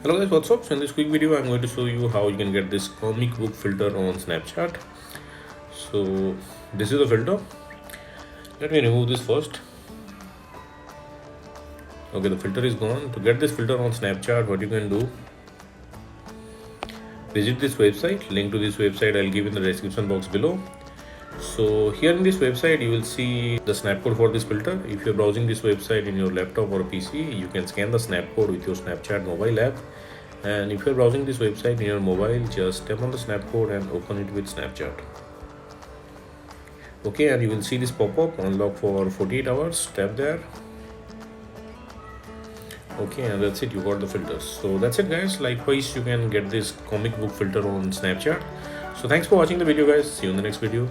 Hello guys, what's up? So in this quick video I'm going to show you how you can get this comic book filter on Snapchat. So this is the filter. Let me remove this first. Okay, the filter is gone. To get this filter on Snapchat, what you can do, visit this website. Link to this website I'll give in the description box below. So here in this website you will see the snapcode for this filter. If you're browsing this website in your laptop or PC, you can scan the snapcode with your Snapchat mobile app. And if you're browsing this website in your mobile, just tap on the snapcode and open it with Snapchat. Okay, and you will see this pop-up, unlock for 48 hours. Tap there. Okay, and that's it, you got the filters. So that's it guys. Likewise, you can get this comic book filter on Snapchat. So thanks for watching the video guys. See you in the next video.